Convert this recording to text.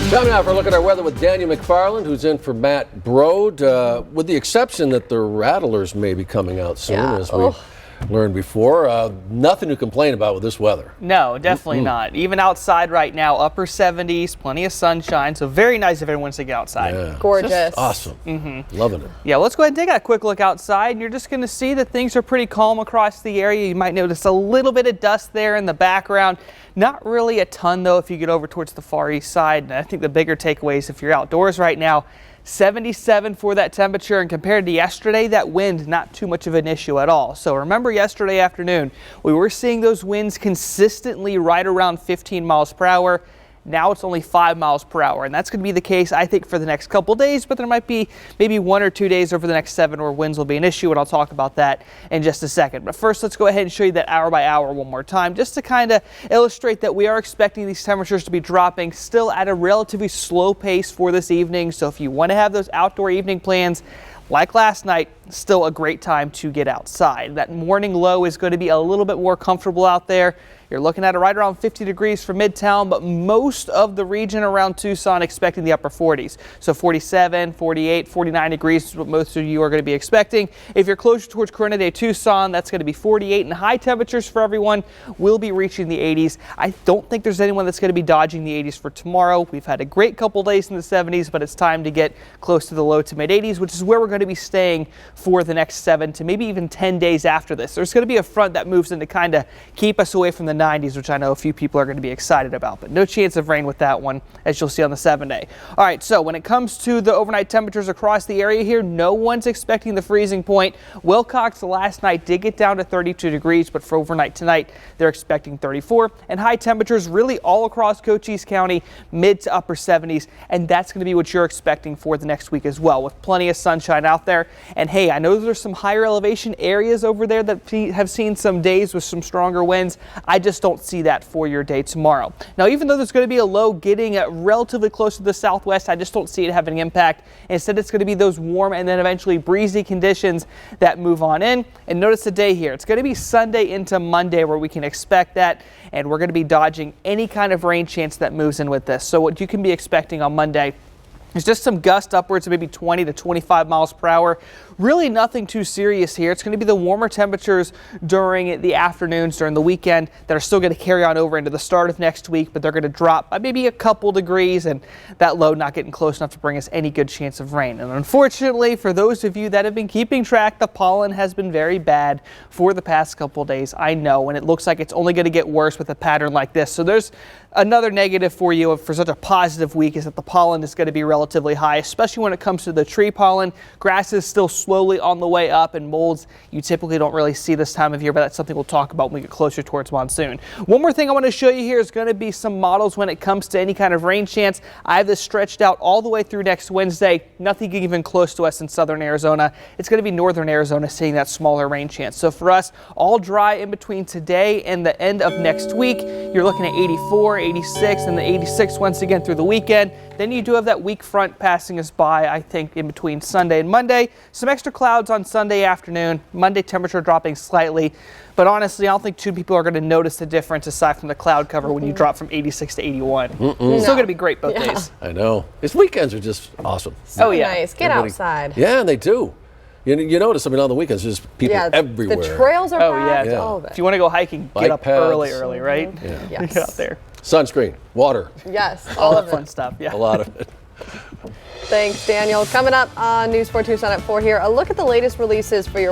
Time now for a look at our weather with Daniel McFarland, who's in for Matt Brode, with the exception that the rattlers may be coming out soon, as we learned before. Nothing to complain about with this weather. No, definitely not. Even outside right now, upper 70s, plenty of sunshine, so very nice if everyone wants to get outside. Yeah. Gorgeous. Just awesome. Loving it. Yeah, let's go ahead and take a quick look outside, and you're just going to see that things are pretty calm across the area. You might notice a little bit of dust there in the background. Not really a ton, though, if you get over towards the far east side. And I think the bigger takeaway is if you're outdoors right now, 77 for that temperature, and compared to yesterday, that wind, not too much of an issue at all. So remember yesterday afternoon, we were seeing those winds consistently right around 15 miles per hour. Now it's only 5 miles per hour, and that's going to be the case, I think, for the next couple days, but there might be maybe 1 or 2 days over the next 7 where winds will be an issue, and I'll talk about that in just a second. But first, let's go ahead and show you that hour by hour one more time, just to kind of illustrate that we are expecting these temperatures to be dropping still at a relatively slow pace for this evening. So if you want to have those outdoor evening plans, like last night, still a great time to get outside. That morning low is going to be a little bit more comfortable out there. You're looking at it right around 50 degrees for Midtown, but most of the region around Tucson expecting the upper 40s. So 47, 48, 49 degrees is what most of you are going to be expecting. If you're closer towards Corona de Tucson, that's going to be 48, and high temperatures for everyone will be reaching the 80s. I don't think there's anyone that's going to be dodging the 80s for tomorrow. We've had a great couple days in the 70s, but it's time to get close to the low to mid 80s, which is where we're going to be staying for the next 7 to maybe even 10 days after this. There's going to be a front that moves in to kind of keep us away from the 90s, which I know a few people are going to be excited about, but no chance of rain with that one, as you'll see on the 7-day. All right, so when it comes to the overnight temperatures across the area here, no one's expecting the freezing point. Wilcox last night did get down to 32 degrees, but for overnight tonight, they're expecting 34, and high temperatures really all across Cochise County, mid to upper 70s, and that's going to be what you're expecting for the next week as well, with plenty of sunshine out there. And hey, I know there's some higher elevation areas over there that have seen some days with some stronger winds. I just don't see that for your day tomorrow. Now, even though there's going to be a low getting relatively close to the southwest, I just don't see it having an impact. Instead, it's going to be those warm and then eventually breezy conditions that move on in. And notice the day here. It's going to be Sunday into Monday where we can expect that, and we're going to be dodging any kind of rain chance that moves in with this. So what you can be expecting on Monday is just some gust upwards of maybe 20 to 25 miles per hour. Really nothing too serious here. It's going to be the warmer temperatures during the afternoons during the weekend that are still going to carry on over into the start of next week, but they're going to drop by maybe a couple degrees, and that low not getting close enough to bring us any good chance of rain. And unfortunately, for those of you that have been keeping track, the pollen has been very bad for the past couple days. I know, and it looks like it's only going to get worse with a pattern like this. So there's another negative for you for such a positive week, is that the pollen is going to be relatively high, especially when it comes to the tree pollen. Grass is still slowly on the way up, and molds you typically don't really see this time of year, but that's something we'll talk about when we get closer towards monsoon. One more thing I want to show you here is going to be some models when it comes to any kind of rain chance. I have this stretched out all the way through next Wednesday. Nothing even close to us in southern Arizona. It's going to be northern Arizona seeing that smaller rain chance. So for us, all dry in between today and the end of next week. You're looking at 84, 86, and the 86 once again through the weekend. Then you do have that weak front passing us by, I think, in between Sunday and Monday. Some extra clouds on Sunday afternoon. Monday temperature dropping slightly. But honestly, I don't think too people are going to notice the difference aside from the cloud cover when you drop from 86 to 81. It's still going to be great both days. I know. These weekends are just awesome. So nice. Get outside. Yeah, they do. You notice, I mean, on the weekends, there's people everywhere. The trails are packed, all of it. If you want to go hiking, get up early, right? Yeah. Get out there. Sunscreen, water. Yes, all that fun stuff. Yeah. A lot of it. Thanks, Daniel. Coming up on News 4 Tucson at 4 here, a look at the latest releases for your